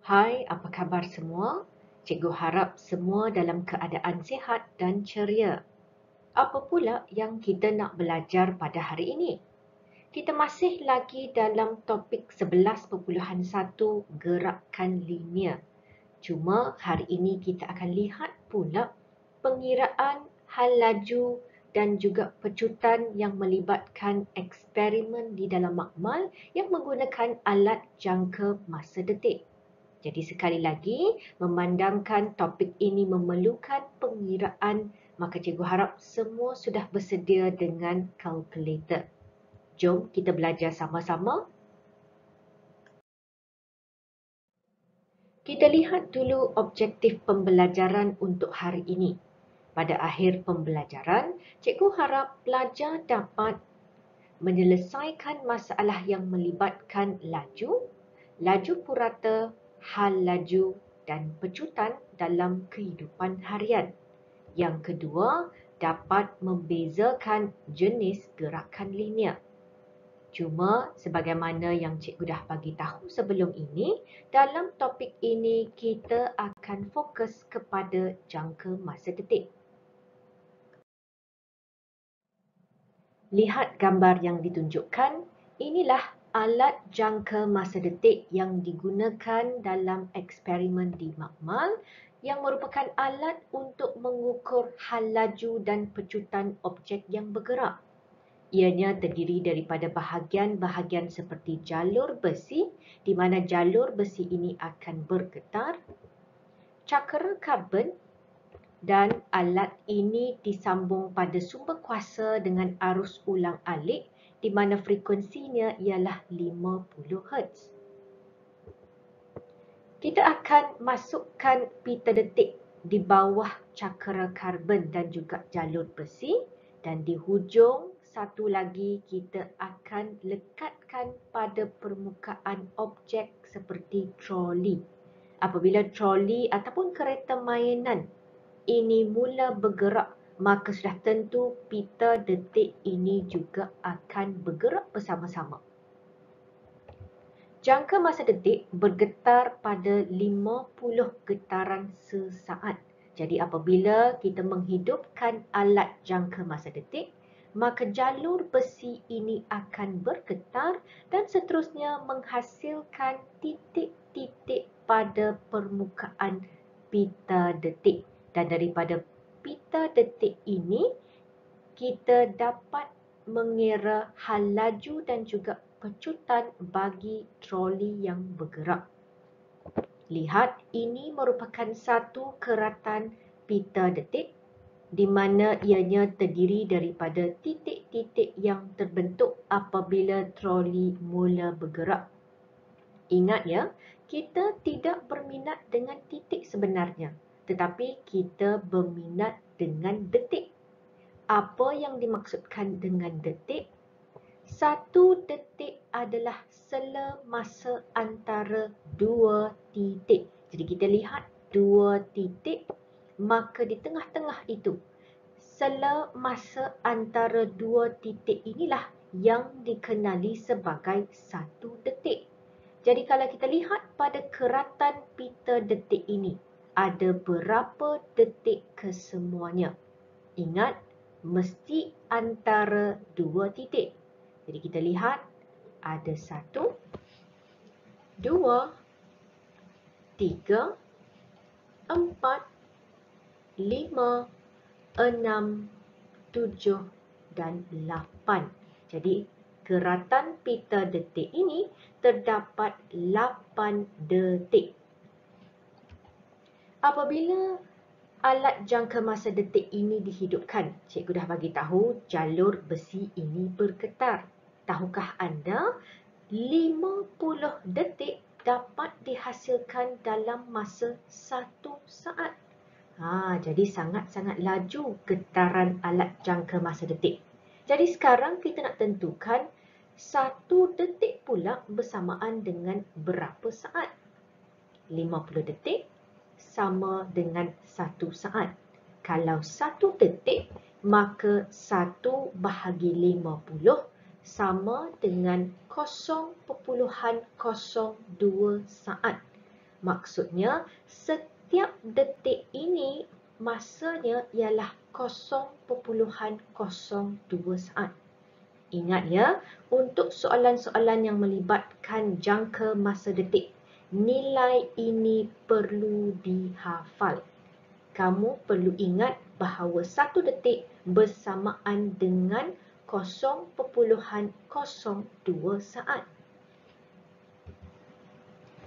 Hai, apa khabar semua? Cikgu harap semua dalam keadaan sihat dan ceria. Apa pula yang kita nak belajar pada hari ini? Kita masih lagi dalam topik 11.1 gerakan linear. Cuma hari ini kita akan lihat pula pengiraan hal laju dan juga pecutan yang melibatkan eksperimen di dalam makmal yang menggunakan alat jangka masa detik. Jadi sekali lagi, memandangkan topik ini memerlukan pengiraan, maka cikgu harap semua sudah bersedia dengan kalkulator. Jom kita belajar sama-sama. Kita lihat dulu objektif pembelajaran untuk hari ini. Pada akhir pembelajaran, cikgu harap pelajar dapat menyelesaikan masalah yang melibatkan laju, laju purata, hal laju dan pecutan dalam kehidupan harian. Yang kedua, dapat membezakan jenis gerakan linear. Cuma sebagaimana yang cikgu dah bagi tahu sebelum ini, dalam topik ini kita akan fokus kepada jangka masa detik. Lihat gambar yang ditunjukkan, inilah alat jangka masa detik yang digunakan dalam eksperimen di makmal yang merupakan alat untuk mengukur hal laju dan pecutan objek yang bergerak. Ianya terdiri daripada bahagian-bahagian seperti jalur besi di mana jalur besi ini akan bergetar, cakera karbon dan alat ini disambung pada sumber kuasa dengan arus ulang-alik di mana frekuensinya ialah 50 Hz. Kita akan masukkan pita detik di bawah cakera karbon dan juga jalur besi dan di hujung satu lagi kita akan lekatkan pada permukaan objek seperti troli. Apabila troli ataupun kereta mainan ini mula bergerak, maka sudah tentu pita detik ini juga akan bergerak bersama-sama. Jangka masa detik bergetar pada 50 getaran sesaat. Jadi apabila kita menghidupkan alat jangka masa detik, maka jalur besi ini akan bergetar dan seterusnya menghasilkan titik-titik pada permukaan pita detik. Dan daripada pita detik ini, kita dapat mengira hal laju dan juga pecutan bagi troli yang bergerak. Lihat, ini merupakan satu keratan pita detik di mana ianya terdiri daripada titik-titik yang terbentuk apabila troli mula bergerak. Ingat ya, kita tidak berminat dengan titik sebenarnya, tetapi kita berminat dengan detik. Apa yang dimaksudkan dengan detik? 1 detik adalah sela masa antara 2 titik. Jadi kita lihat 2 titik, maka di tengah-tengah itu, sela masa antara 2 titik inilah yang dikenali sebagai 1 detik. Jadi kalau kita lihat pada keratan pita detik ini, ada berapa detik kesemuanya? Ingat, mesti antara 2 titik. Jadi kita lihat ada 1, 2, 3, 4, 5, 6, 7 dan 8. Jadi keratan pita detik ini terdapat 8 detik. Apabila alat jangka masa detik ini dihidupkan, cikgu dah bagi tahu jalur besi ini bergetar. Tahukah anda 50 detik dapat dihasilkan dalam masa 1 saat? Jadi sangat-sangat laju getaran alat jangka masa detik. Jadi sekarang kita nak tentukan 1 detik pula bersamaan dengan berapa saat? 50 detik sama dengan 1 saat. Kalau 1 detik, maka 1 bahagi 50 sama dengan 0.02 saat. Maksudnya, setiap detik ini masanya ialah 0.02 saat. Ingat ya, untuk soalan-soalan yang melibatkan jangka masa detik, nilai ini perlu dihafal. Kamu perlu ingat bahawa 1 detik bersamaan dengan 0.02 saat.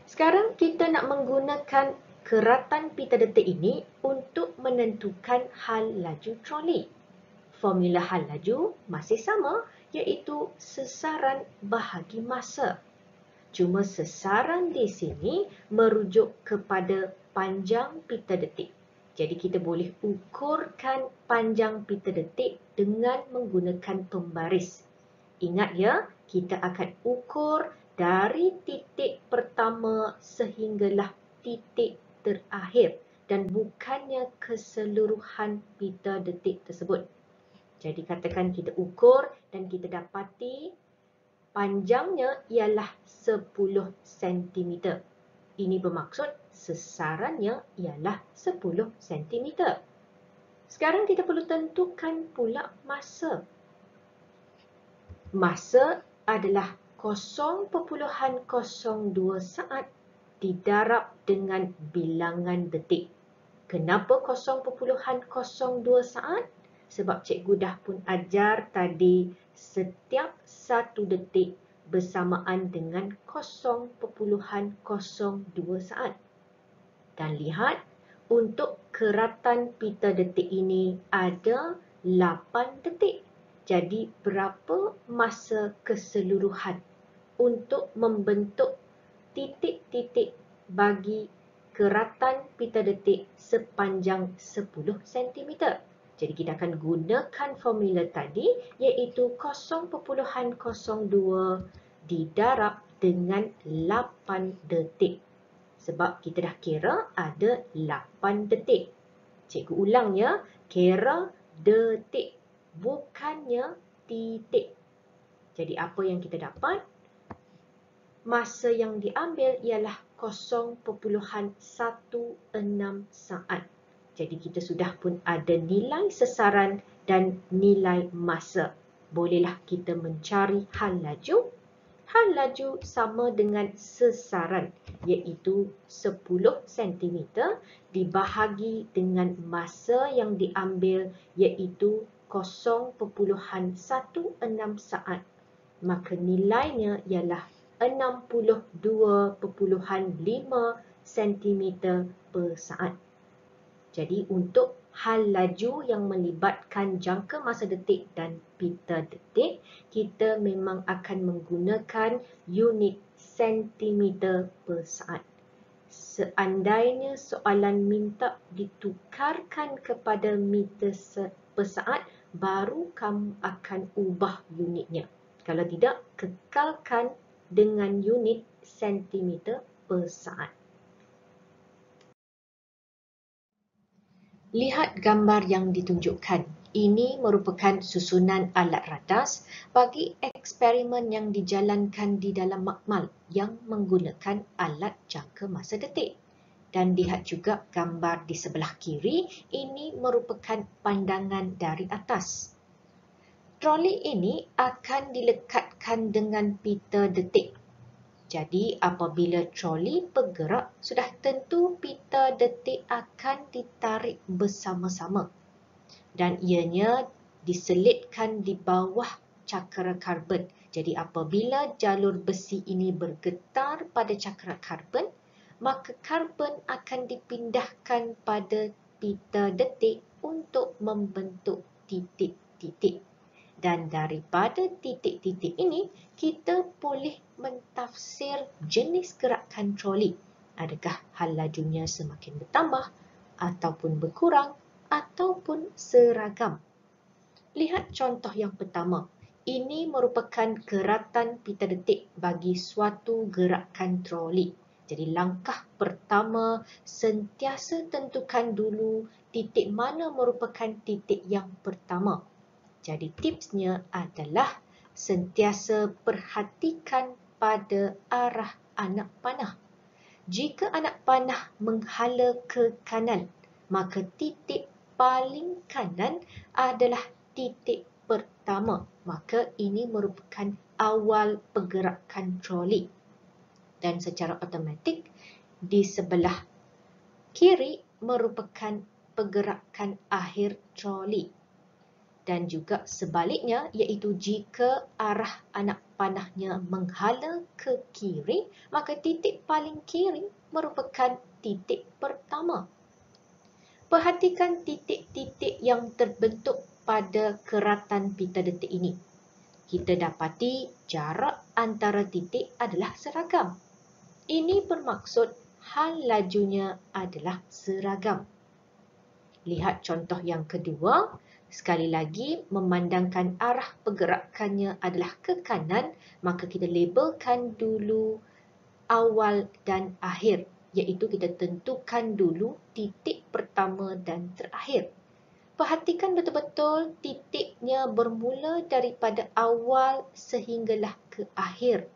Sekarang kita nak menggunakan keratan pita detik ini untuk menentukan hal laju troli. Formula hal laju masih sama, iaitu sesaran bahagi masa. Cuma sesaran di sini merujuk kepada panjang pita detik. Jadi kita boleh ukurkan panjang pita detik dengan menggunakan pembaris. Ingat ya, kita akan ukur dari titik pertama sehinggalah titik terakhir dan bukannya keseluruhan pita detik tersebut. Jadi katakan kita ukur dan kita dapati panjangnya ialah 10 cm. Ini bermaksud sesarannya ialah 10 cm. Sekarang kita perlu tentukan pula masa. Masa adalah 0.02 saat didarab dengan bilangan detik. Kenapa 0.02 saat? Sebab cikgu dah pun ajar tadi setiap 1 detik bersamaan dengan 0.02 saat. Dan lihat, untuk keratan pita detik ini ada 8 detik. Jadi berapa masa keseluruhan untuk membentuk titik-titik bagi keratan pita detik sepanjang 10 cm. Jadi kita akan gunakan formula tadi, iaitu 0.02 didarab dengan 8 detik. Sebab kita dah kira ada 8 detik. Cikgu ulang ya, kira detik, bukannya titik. Jadi apa yang kita dapat? Masa yang diambil ialah 0.16 saat. Jadi kita sudah pun ada nilai sesaran dan nilai masa. Bolehlah kita mencari hal laju. Hal laju sama dengan sesaran, iaitu 10 cm dibahagi dengan masa yang diambil, iaitu 0.16 saat. Maka nilainya ialah 62.5 cm per saat. Jadi untuk hal laju yang melibatkan jangka masa detik dan pita detik, kita memang akan menggunakan unit sentimeter per saat. Seandainya soalan minta ditukarkan kepada meter per saat, baru kamu akan ubah unitnya. Kalau tidak, kekalkan dengan unit sentimeter per saat. Lihat gambar yang ditunjukkan. Ini merupakan susunan alat radas bagi eksperimen yang dijalankan di dalam makmal yang menggunakan alat jangka masa detik. Dan lihat juga gambar di sebelah kiri, ini merupakan pandangan dari atas. Troli ini akan dilekatkan dengan pita detik. Jadi apabila troli bergerak, sudah tentu pita detik akan ditarik bersama-sama. Dan ianya diselitkan di bawah cakra karbon. Jadi apabila jalur besi ini bergetar pada cakra karbon, maka karbon akan dipindahkan pada pita detik untuk membentuk titik-titik. Dan daripada titik-titik ini, kita boleh mentafsir jenis gerakan troli. Adakah hal lajunya semakin bertambah, ataupun berkurang, ataupun seragam. Lihat contoh yang pertama. Ini merupakan keratan pita detik bagi suatu gerakan troli. Jadi langkah pertama, sentiasa tentukan dulu titik mana merupakan titik yang pertama. Jadi tipsnya adalah sentiasa perhatikan pada arah anak panah. Jika anak panah menghala ke kanan, maka titik paling kanan adalah titik pertama. Maka ini merupakan awal pergerakan troli. Dan secara automatik, di sebelah kiri merupakan pergerakan akhir troli. Dan juga sebaliknya, iaitu jika arah anak panahnya menghala ke kiri, maka titik paling kiri merupakan titik pertama. Perhatikan titik-titik yang terbentuk pada keratan pita detik ini. Kita dapati jarak antara titik adalah seragam. Ini bermaksud hal lajunya adalah seragam. Lihat contoh yang kedua. Sekali lagi, memandangkan arah pergerakannya adalah ke kanan, maka kita labelkan dulu awal dan akhir, iaitu kita tentukan dulu titik pertama dan terakhir. Perhatikan betul-betul titiknya bermula daripada awal sehinggalah ke akhir.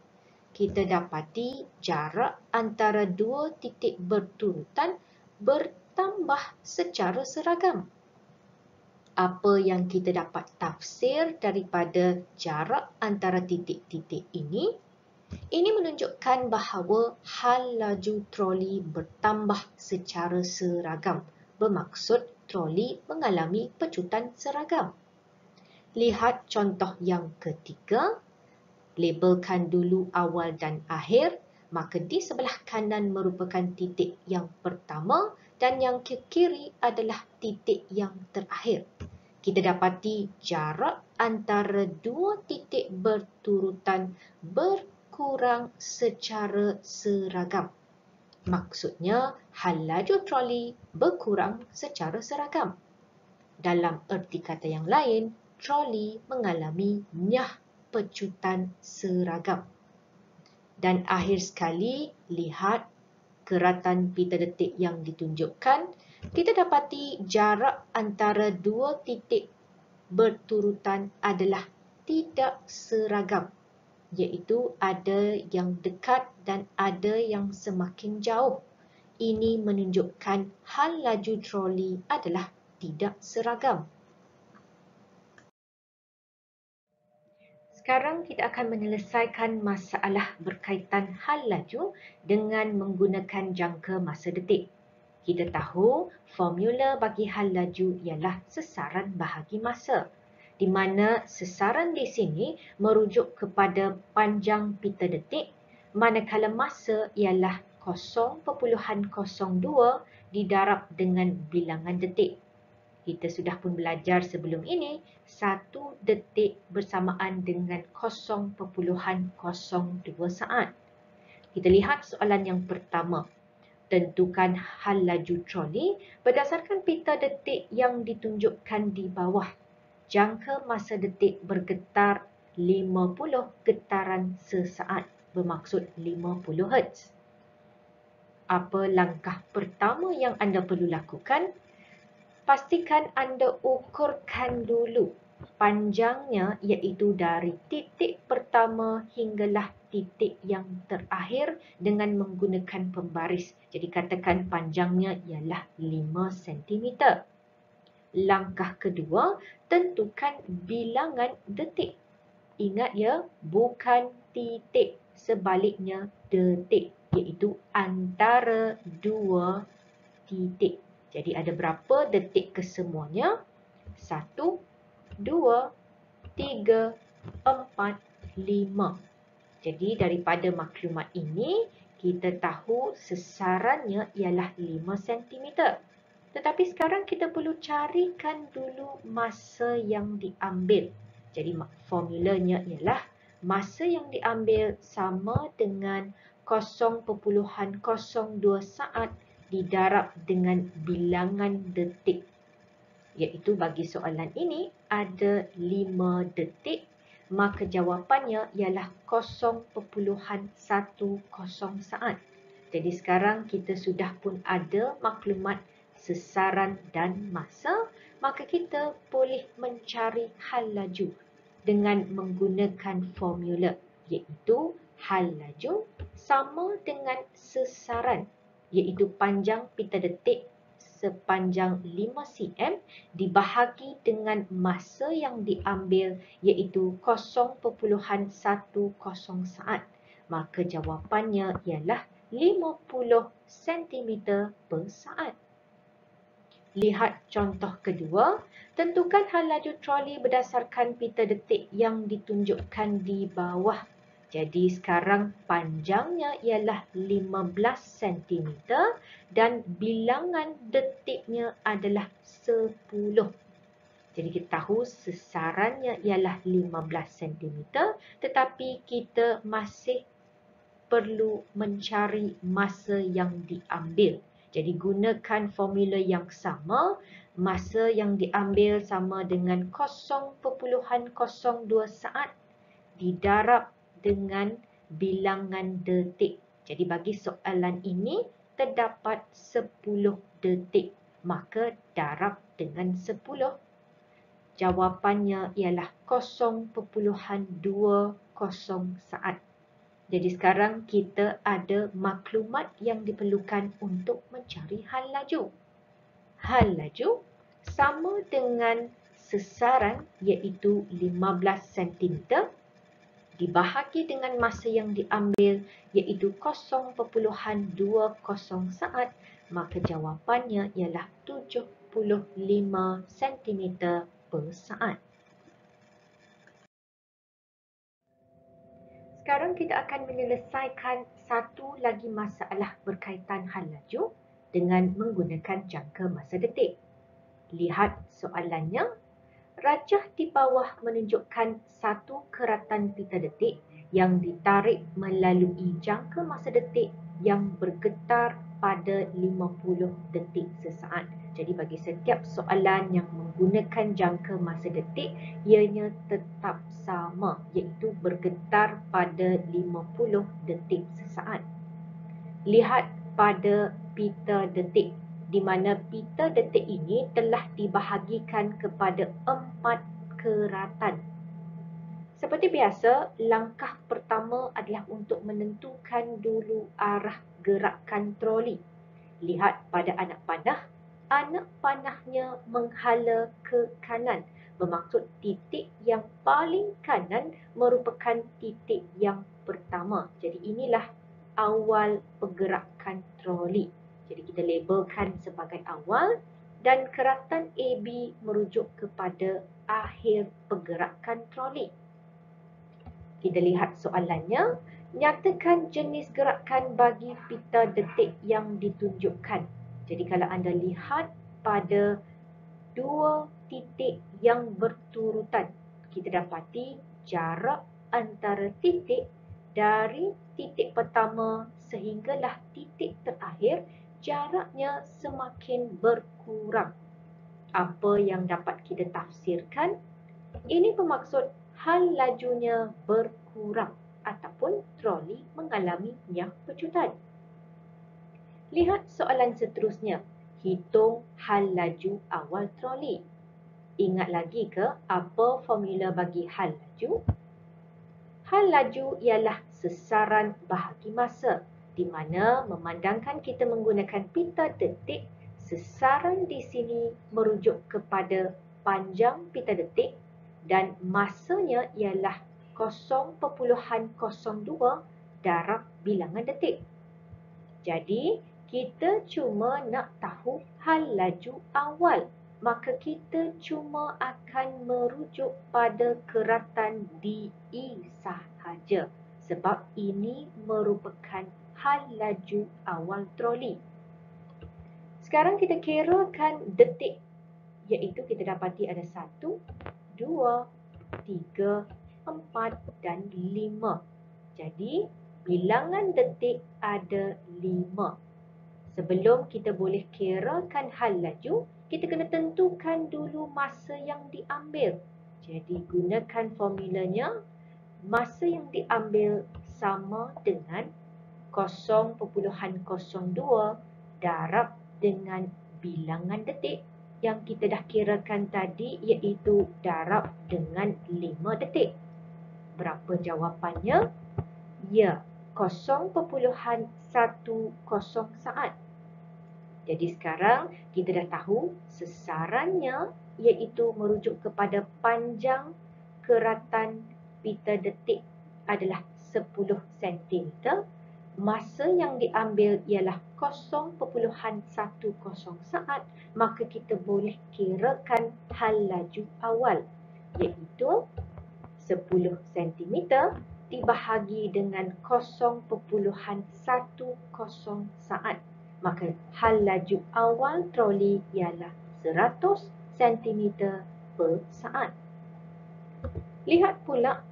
Kita dapati jarak antara dua titik berturutan bertambah secara seragam. Apa yang kita dapat tafsir daripada jarak antara titik-titik ini? Ini menunjukkan bahawa hal laju troli bertambah secara seragam. Bermaksud troli mengalami pecutan seragam. Lihat contoh yang ketiga. Labelkan dulu awal dan akhir. Maka di sebelah kanan merupakan titik yang pertama dan yang ke kiri adalah titik yang terakhir. Kita dapati jarak antara dua titik berturutan berkurang secara seragam. Maksudnya, hal laju troli berkurang secara seragam. Dalam erti kata yang lain, troli mengalami nyah pecutan seragam. Dan akhir sekali, lihat keratan pita detik yang ditunjukkan. Kita dapati jarak antara dua titik berturutan adalah tidak seragam, iaitu ada yang dekat dan ada yang semakin jauh. Ini menunjukkan hal laju troli adalah tidak seragam. Sekarang kita akan menyelesaikan masalah berkaitan hal laju dengan menggunakan jangka masa detik. Kita tahu formula bagi hal laju ialah sesaran bahagi masa, di mana sesaran di sini merujuk kepada panjang pita detik, manakala masa ialah 0.02 didarab dengan bilangan detik. Kita sudah pun belajar sebelum ini, 1 detik bersamaan dengan 0.02 saat. Kita lihat soalan yang pertama. Tentukan hal laju troli berdasarkan pita detik yang ditunjukkan di bawah. Jangka masa detik bergetar 50 getaran sesaat, bermaksud 50 Hz. Apa langkah pertama yang anda perlu lakukan? Pastikan anda ukurkan dulu panjangnya, iaitu dari titik pertama hinggalah titik yang terakhir dengan menggunakan pembaris. Jadi katakan panjangnya ialah 5 cm. Langkah kedua, tentukan bilangan detik. Ingat ya, bukan titik, sebaliknya detik, iaitu antara dua titik. Jadi ada berapa detik kesemuanya? 1, 2, 3, 4, 5. Jadi daripada maklumat ini, kita tahu sesarannya ialah 5 cm. Tetapi sekarang kita perlu carikan dulu masa yang diambil. Jadi formulanya ialah masa yang diambil sama dengan 0.02 saat didarab dengan bilangan detik. Iaitu bagi soalan ini ada 5 detik, maka jawapannya ialah 0.10 saat. Jadi sekarang kita sudah pun ada maklumat sesaran dan masa, maka kita boleh mencari hal laju dengan menggunakan formula, iaitu hal laju sama dengan sesaran, iaitu panjang pita detik sepanjang 5 cm dibahagi dengan masa yang diambil iaitu 0.10 saat. Maka jawapannya ialah 50 cm per saat. Lihat contoh kedua. Tentukan hal laju troli berdasarkan pita detik yang ditunjukkan di bawah. Jadi sekarang panjangnya ialah 15 cm dan bilangan detiknya adalah 10. Jadi kita tahu sesarannya ialah 15 cm tetapi kita masih perlu mencari masa yang diambil. Jadi gunakan formula yang sama, masa yang diambil sama dengan 0.02 saat didarab dengan bilangan detik. Jadi bagi soalan ini terdapat 10 detik, maka darab dengan 10. Jawapannya ialah 0.20 saat. Jadi sekarang kita ada maklumat yang diperlukan untuk mencari hal laju. Hal laju sama dengan sesaran iaitu 15 cm dibahagi dengan masa yang diambil iaitu 0.20 saat, maka jawapannya ialah 75 cm per saat. Sekarang kita akan menyelesaikan satu lagi masalah berkaitan hal laju dengan menggunakan jangka masa detik. Lihat soalannya. Rajah di bawah menunjukkan satu keratan pita detik yang ditarik melalui jangka masa detik yang bergetar pada 50 detik sesaat. Jadi bagi setiap soalan yang menggunakan jangka masa detik, ianya tetap sama iaitu bergetar pada 50 detik sesaat. Lihat pada pita detik di mana pita detik ini telah dibahagikan kepada 4 keratan. Seperti biasa, langkah pertama adalah untuk menentukan dulu arah gerakan troli. Lihat pada anak panah. Anak panahnya menghala ke kanan. Bermaksud titik yang paling kanan merupakan titik yang pertama. Jadi inilah awal pergerakan troli. Jadi kita labelkan sebagai awal dan keratan AB merujuk kepada akhir pergerakan troli. Kita lihat soalannya. Nyatakan jenis gerakan bagi pita detik yang ditunjukkan. Jadi kalau anda lihat pada dua titik yang berturutan, kita dapati jarak antara titik dari titik pertama sehinggalah titik terakhir, jaraknya semakin berkurang. Apa yang dapat kita tafsirkan? Ini bermaksud hal lajunya berkurang ataupun troli mengalami minyak pecutan. Lihat soalan seterusnya. Hitung hal laju awal troli. Ingat lagi ke apa formula bagi hal laju? Hal laju ialah sesaran bahagi masa, di mana memandangkan kita menggunakan pita detik, sesaran di sini merujuk kepada panjang pita detik dan masanya ialah 0.02 darab bilangan detik. Jadi, kita cuma nak tahu hal laju awal. Maka kita cuma akan merujuk pada keratan DE sahaja. Sebab ini merupakan hal laju awal troli. Sekarang kita kirakan detik. Iaitu kita dapati ada 1, 2, 3, 4 dan 5. Jadi, bilangan detik ada 5. Sebelum kita boleh kirakan hal laju, kita kena tentukan dulu masa yang diambil. Jadi gunakan formulanya, masa yang diambil sama dengan 0.02 darab dengan bilangan detik yang kita dah kirakan tadi iaitu darab dengan 5 detik. Berapa jawapannya? Ya, 0.10 saat. Jadi sekarang kita dah tahu sesarannya iaitu merujuk kepada panjang keratan pita detik adalah 10 cm. Masa yang diambil ialah 0.10 saat, maka kita boleh kirakan hal laju awal iaitu 10 cm dibahagi dengan 0.10 saat. Maka hal laju awal troli ialah 100 cm per saat. Lihat pula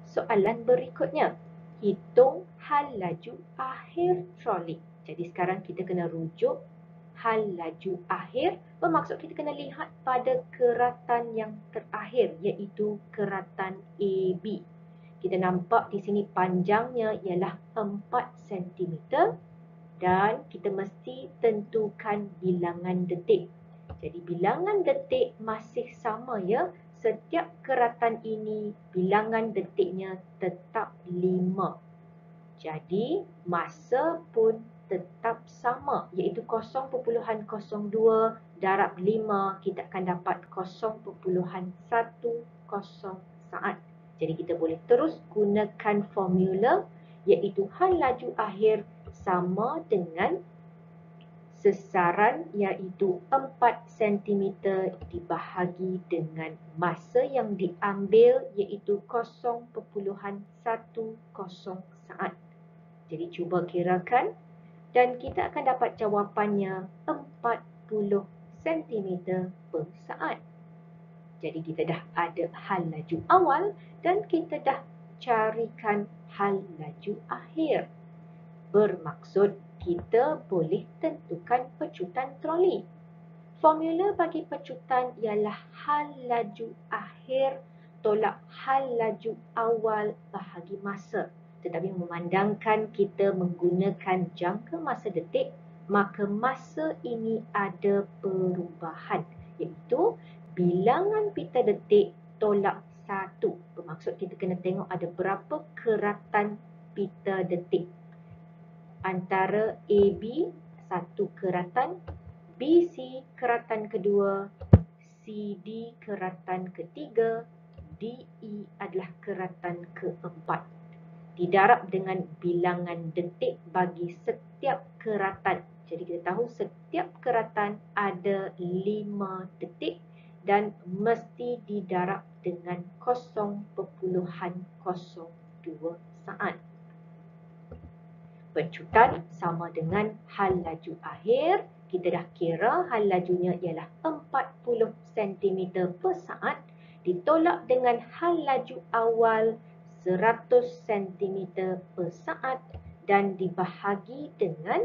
soalan berikutnya. Hitung hal laju akhir troli. Jadi sekarang kita kena rujuk hal laju akhir. Bermaksud kita kena lihat pada keratan yang terakhir iaitu keratan AB. Kita nampak di sini panjangnya ialah 4 cm. Dan kita mesti tentukan bilangan detik. Jadi bilangan detik masih sama ya. Setiap keratan ini bilangan detiknya tetap 5. Jadi masa pun tetap sama iaitu 0.02 darab 5 kita akan dapat 0.10 saat. Jadi kita boleh terus gunakan formula iaitu hal laju akhir sama dengan sesaran iaitu 4 cm dibahagi dengan masa yang diambil iaitu 0.10 saat. Jadi cuba kirakan dan kita akan dapat jawapannya 40 cm per saat. Jadi kita dah ada hal laju awal dan kita dah carikan hal laju akhir. Bermaksud kita boleh tentukan pecutan troli. Formula bagi pecutan ialah hal laju akhir tolak hal laju awal bahagi masa. Tetapi memandangkan kita menggunakan jangka masa detik, maka masa ini ada perubahan iaitu bilangan pita detik tolak 1. Bermaksud kita kena tengok ada berapa keratan pita detik. Antara AB satu keratan, BC keratan kedua, CD keratan ketiga, DE adalah keratan keempat. Didarab dengan bilangan detik bagi setiap keratan. Jadi kita tahu setiap keratan ada 5 detik dan mesti didarab dengan 0.02 saat. Pecutan sama dengan hal laju akhir. Kita dah kira hal lajunya ialah 40 cm per saat ditolak dengan hal laju awal 100 cm per saat dan dibahagi dengan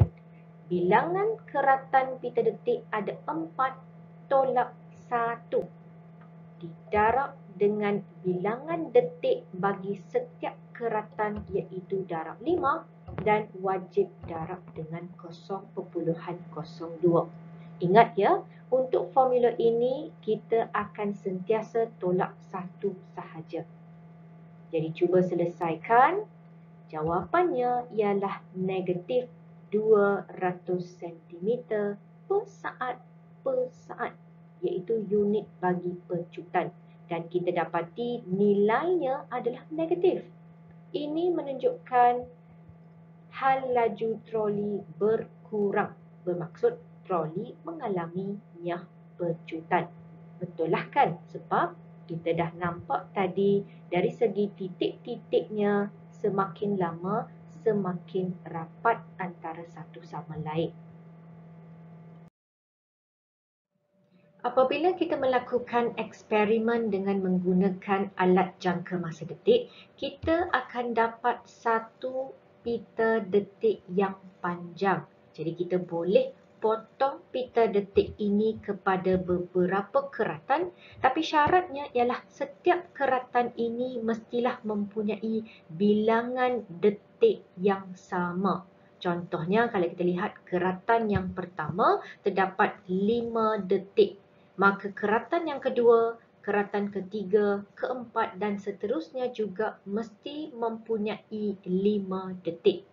bilangan keratan pita detik ada 4 tolak 1. Didarab dengan bilangan detik bagi setiap keratan iaitu darab 5 dan wajib darab dengan 0.02. Ingat ya, untuk formula ini kita akan sentiasa tolak 1 sahaja. Jadi cuba selesaikan. Jawapannya ialah negatif 200 cm per saat iaitu unit bagi pecutan. Dan kita dapati nilainya adalah negatif. Ini menunjukkan hal laju troli berkurang. Bermaksud troli mengalami nyah pecutan. Betul lah kan? Sebab kita dah nampak tadi dari segi titik-titiknya semakin lama semakin rapat antara satu sama lain. Apabila kita melakukan eksperimen dengan menggunakan alat jangka masa detik, kita akan dapat satu pita detik yang panjang. Jadi kita boleh potong pita detik ini kepada beberapa keratan, tapi syaratnya ialah setiap keratan ini mestilah mempunyai bilangan detik yang sama. Contohnya kalau kita lihat keratan yang pertama terdapat 5 detik. Maka keratan yang kedua, keratan ketiga, keempat dan seterusnya juga mesti mempunyai 5 detik.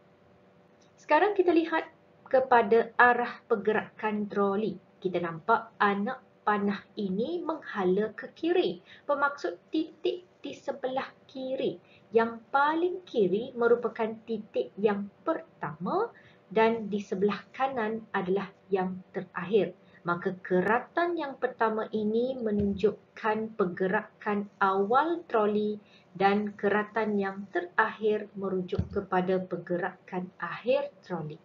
Sekarang kita lihat kepada arah pergerakan troli. Kita nampak anak panah ini menghala ke kiri. Bermaksud titik di sebelah kiri. Yang paling kiri merupakan titik yang pertama dan di sebelah kanan adalah yang terakhir. Maka keratan yang pertama ini menunjukkan pergerakan awal troli dan keratan yang terakhir merujuk kepada pergerakan akhir troli.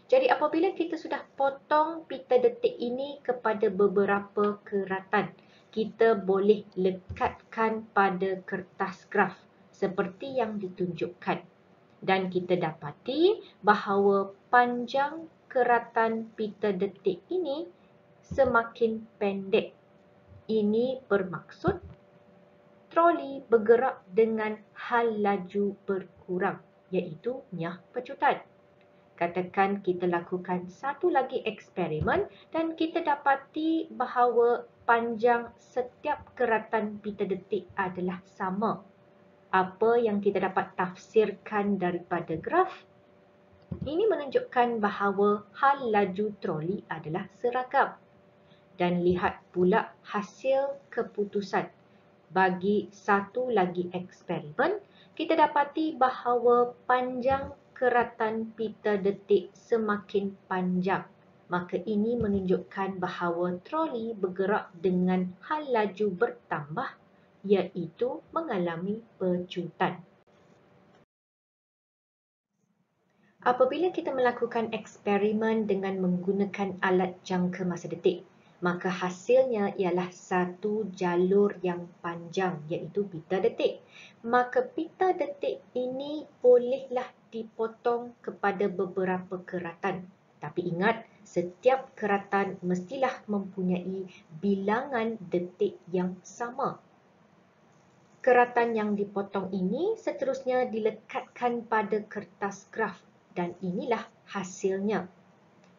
Jadi apabila kita sudah potong pita detik ini kepada beberapa keratan, kita boleh lekatkan pada kertas graf seperti yang ditunjukkan. Dan kita dapati bahawa panjang keratan pita detik ini semakin pendek. Ini bermaksud troli bergerak dengan hal laju berkurang, iaitu nyah pecutan. Katakan kita lakukan satu lagi eksperimen dan kita dapati bahawa panjang setiap keratan pita detik adalah sama. Apa yang kita dapat tafsirkan daripada graf? Ini menunjukkan bahawa hal laju troli adalah seragam. Dan lihat pula hasil keputusan. Bagi satu lagi eksperimen, kita dapati bahawa panjang keratan pita detik semakin panjang. Maka ini menunjukkan bahawa troli bergerak dengan hal laju bertambah, iaitu mengalami pecutan. Apabila kita melakukan eksperimen dengan menggunakan alat jangka masa detik, maka hasilnya ialah satu jalur yang panjang, iaitu pita detik. Maka pita detik ini bolehlah dipotong kepada beberapa keratan. Tapi ingat, setiap keratan mestilah mempunyai bilangan detik yang sama. Keratan yang dipotong ini seterusnya dilekatkan pada kertas graf dan inilah hasilnya.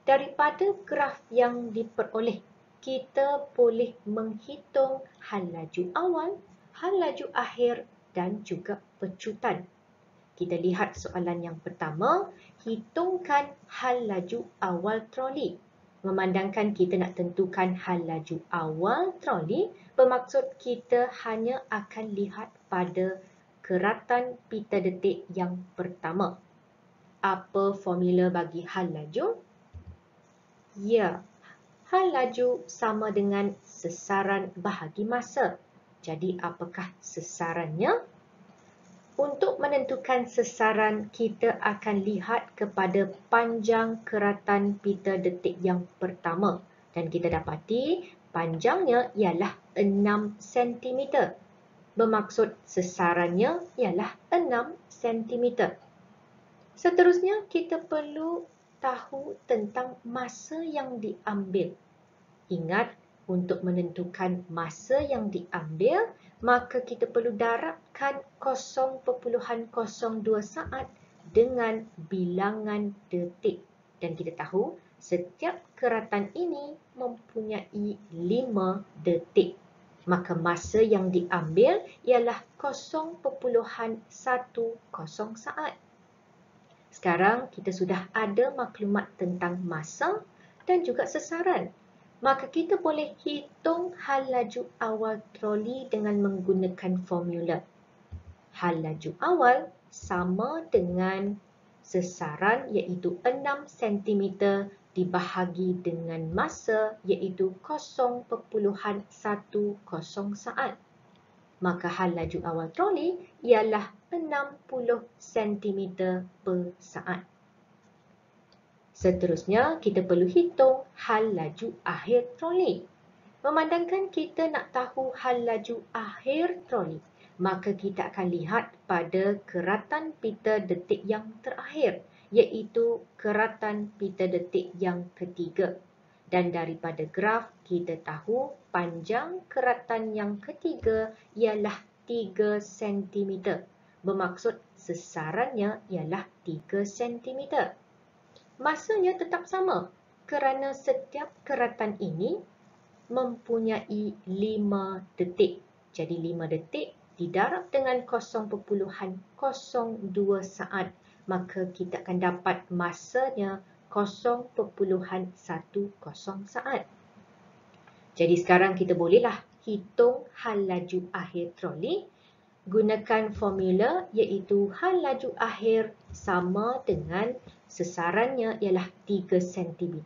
Daripada graf yang diperoleh, kita boleh menghitung hal laju awal, hal laju akhir dan juga pecutan. Kita lihat soalan yang pertama, hitungkan hal laju awal troli. Memandangkan kita nak tentukan hal laju awal troli, bermaksud kita hanya akan lihat pada keratan pita detik yang pertama. Apa formula bagi hal laju? Ya, hal laju sama dengan sesaran bahagi masa. Jadi apakah sesarannya? Untuk menentukan sesaran, kita akan lihat kepada panjang keratan pita detik yang pertama. Dan kita dapati panjangnya ialah 6 cm. Bermaksud sesarannya ialah 6 cm. Seterusnya, kita perlu tahu tentang masa yang diambil. Ingat, untuk menentukan masa yang diambil, maka kita perlu darabkan 0.02 saat dengan bilangan detik. Dan kita tahu, setiap keratan ini mempunyai 5 detik. Maka masa yang diambil ialah 0.10 saat. Sekarang kita sudah ada maklumat tentang masa dan juga sesaran. Maka kita boleh hitung hal laju awal troli dengan menggunakan formula. Hal laju awal sama dengan sesaran iaitu 6 cm dibahagi dengan masa iaitu 0.10 saat. Maka hal laju awal troli ialah 60 cm per saat. Seterusnya, kita perlu hitung hal laju akhir troli. Memandangkan kita nak tahu hal laju akhir troli, maka kita akan lihat pada keratan pita detik yang terakhir, iaitu keratan pita detik yang ketiga. Dan daripada graf, kita tahu panjang keratan yang ketiga ialah 3 cm. Bermaksud sesarannya ialah 3 cm. Masanya tetap sama kerana setiap keratan ini mempunyai 5 detik. Jadi 5 detik didarab dengan 0.02 saat maka kita akan dapat masanya 0.10 saat. Jadi sekarang kita bolehlah hitung hal laju akhir troli. Gunakan formula iaitu hal laju akhir sama dengan sesarannya ialah 3 cm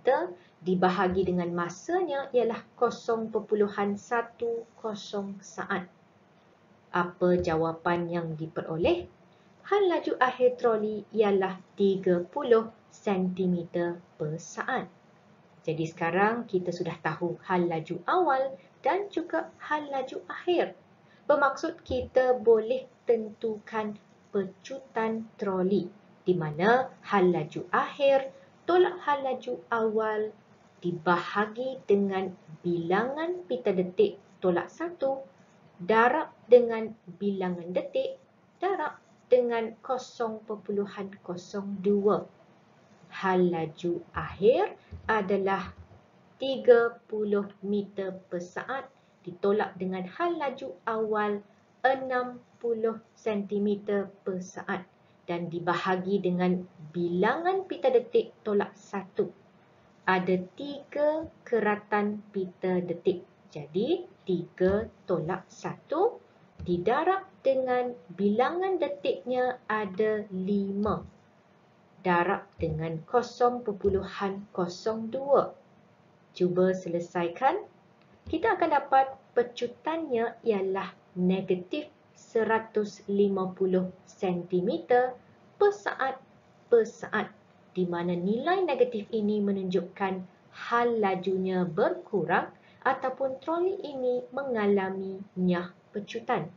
dibahagi dengan masanya ialah 0.10 saat. Apa jawapan yang diperoleh? Hal laju akhir troli ialah 30 cm per saat. Jadi sekarang kita sudah tahu hal laju awal dan juga hal laju akhir. Bermaksud kita boleh tentukan pecutan troli di mana hal laju akhir tolak hal laju awal dibahagi dengan bilangan pita detik tolak 1 darab dengan bilangan detik darab dengan 0.02. Hal laju akhir adalah 30 meter per saat ditolak dengan hal laju awal 60 cm per saat dan dibahagi dengan bilangan pita detik tolak 1. Ada 3 keratan pita detik. Jadi 3 tolak 1 didarab dengan bilangan detiknya ada 5. Darab dengan 0.02. Cuba selesaikan. Kita akan dapat pecutannya ialah negatif 150 cm per saat di mana nilai negatif ini menunjukkan hal lajunya berkurang ataupun troli ini mengalami nyah pecutan.